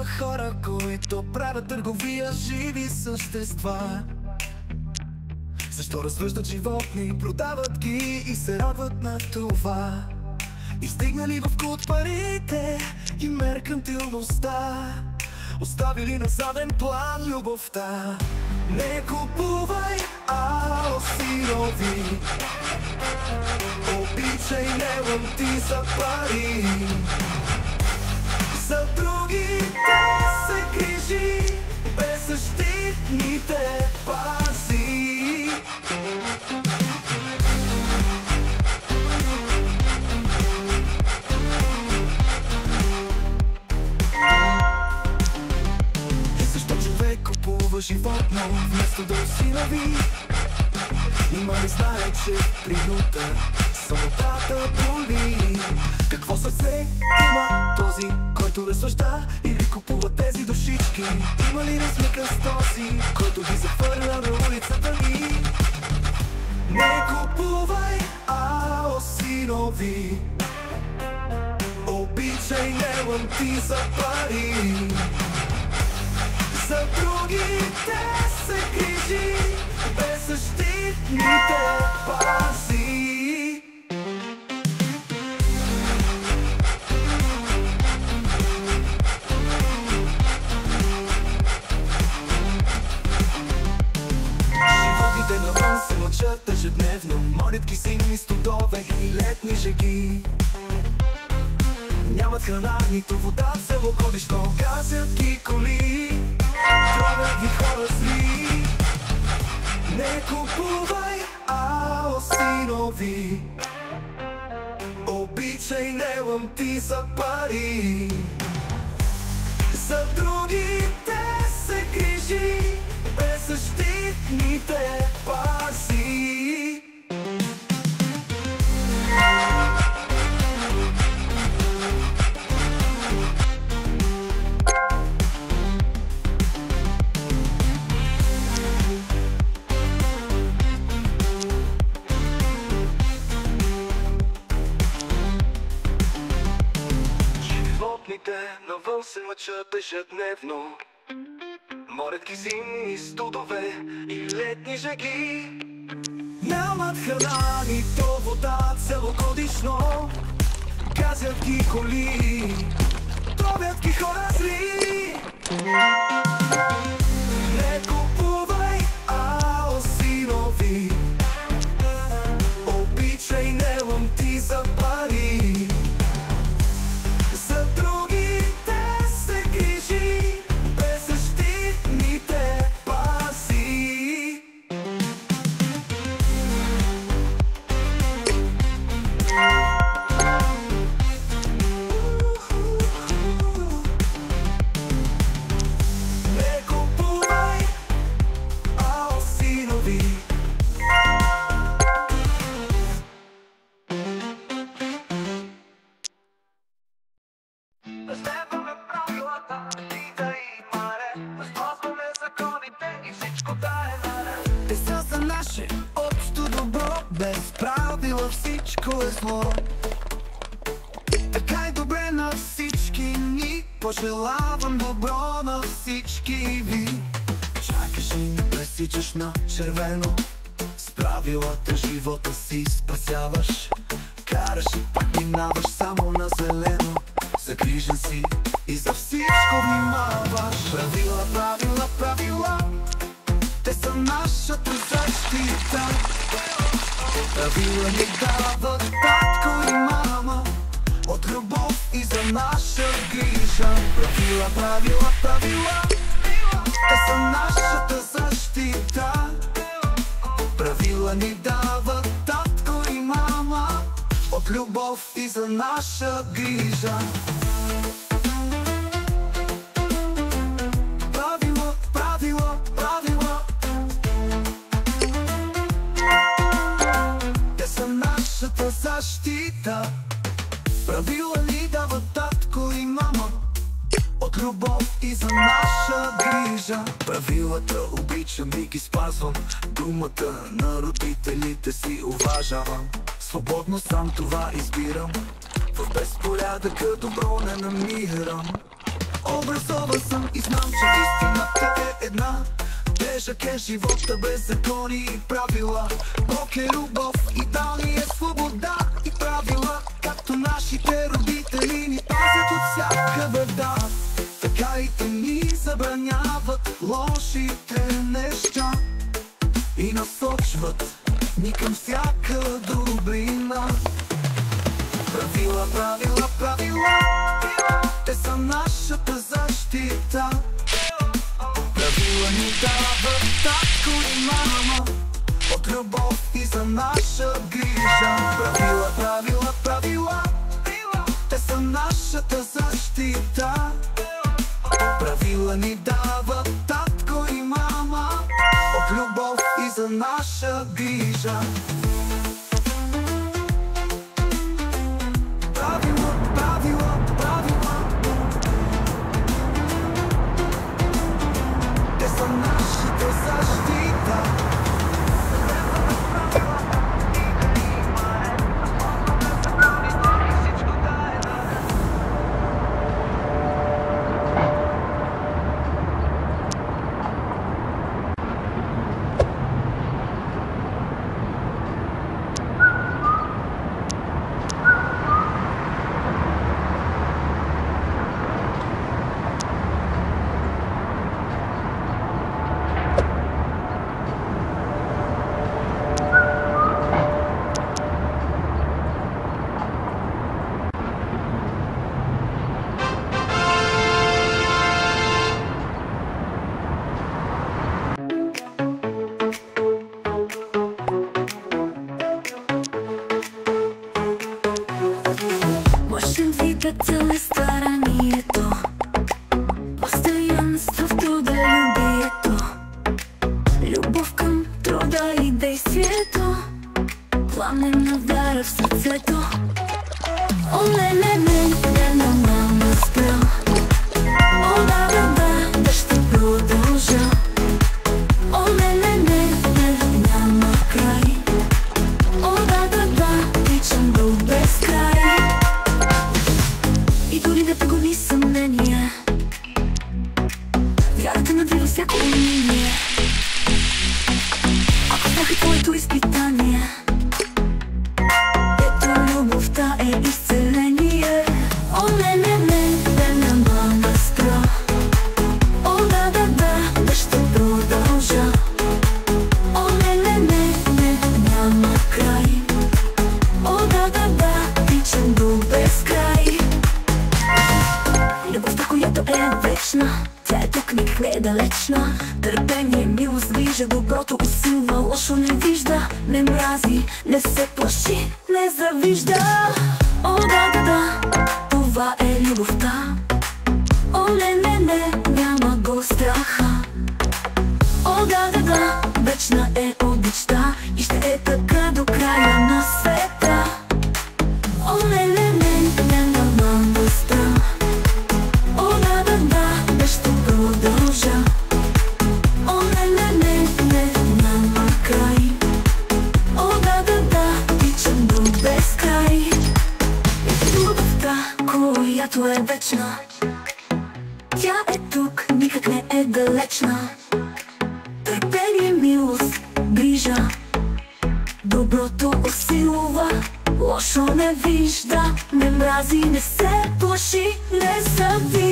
хора, които правят търговия с живи същества. Защо развъждат животни, продават ги и се радват на това? И стигнали в култ парите и меркантилността, оставили на заден план любовта. Не купувай, а осинови. Обичай, не лъмти за пари. За другите се грижи, беззащитните пази. Защо човек купува животно вместо да осинови? Нима не знае, че принуда самотата боли. Какво сърце има този, който разсъжда или купува тези душички? Има ли разлика с този, който ги захвърля на улицата ни? Не купувай, а осинови. Обичай, не лъмти за пари. За другите се грижи, беззащитните пази. Животните навън се мъчат ежедневно, молят ги зимни студове и летни жеги. Нямат храна, нито вода, село ходищо, газят ги коли, тровят ги хора зли. Не купувай, а осинови. Обичай, не лъмти за пари. За другите се грижи, беззащитните пази. Навън се мъчат ежедневно, морят ги зимни студове и летни жеги. Нямат храна, нито вода, целогодишно, газят ги коли, тровят ги хора зли. Не купувай, а осинови. Обичай, не лъмти за пари. За другите се грижи, беззащитните пази. Не купувай, а осинови. Следваме правилата, рита и маре, спазваме законите и всичко да е наред. Те са за наше общо добро, без правила всичко е зло. Така е добре на всички ни, пожелавам добро на всички ви. Чакаш и не пресичаш на червено, с правилата живота си спасяваш. Караш и пак минаваш само на зелено, загрижен си и за всичко внимаваш. Правила, правила, правила, те са нашата защита. Правила ни дават татко и мама, от любов и за наша грижа. Правила, правила, правила, те са нашата защита. Правила ни дават татко и мама, от любов и за наша грижа. Правила, правила, правила, те са нашата защита. Правила ни дават татко и мама, от любов и за наша грижа. Правилата обичам и ги спазвам, думата на родителите си уважавам. Свободно сам това избирам, в безпорядъка добро не намирам. Образован съм и знам, че истината е една. Тежък е живота без закони и правила. Бог е любов и дал ни е свобода и правила. Както нашите родители ни пазят от всяка беда, така и те ни забраняват лошите неща и насочват ни към всяка добрина. Правила, правила, правила, те са нашата защита. Правила ни дават татко и мама от любов и за наша грижа. Правила, правила, правила, те са нашата защита. Правила ни дават татко и мама от любов и за наша грижа. Правила, правила, правила, те са нашата защита. Можем видеть целостаранието, постоянство в труда, любието, любов към труда и действието, пламенна вяра в сърцето. О, не на мама спря. О, да, да ще продължа. О, не, няма край. О, да, тичам до безкрай. И дори да тъгони съмнение, вярата надвива всяко униние. Ако страх е твоето изпитание, ето любовта е изцеление. О, не на мама спря. О, да, ще продължа. О, не, няма край. О, да, тичам до безкрай. Любовта, която е вечна, тя е тук, никак не е далечна. Търпение, милост движа, доброто усилва, лошо не вижда, не мрази, не се плаши, не завижда. О, да, това е любовта. О, не, няма го страха. О, да, вечна е обичта и ще е така до края на света. О, не, няма мама спря. О, да, ще продължа. О, не, няма край. О, да, тичам до безкрай. Любовта, която е вечна, тя е тук, никак не е далечна. Търпение, милост, грижа, доброто усилва, лошо не вижда, не мрази, не се плаши, не завижда.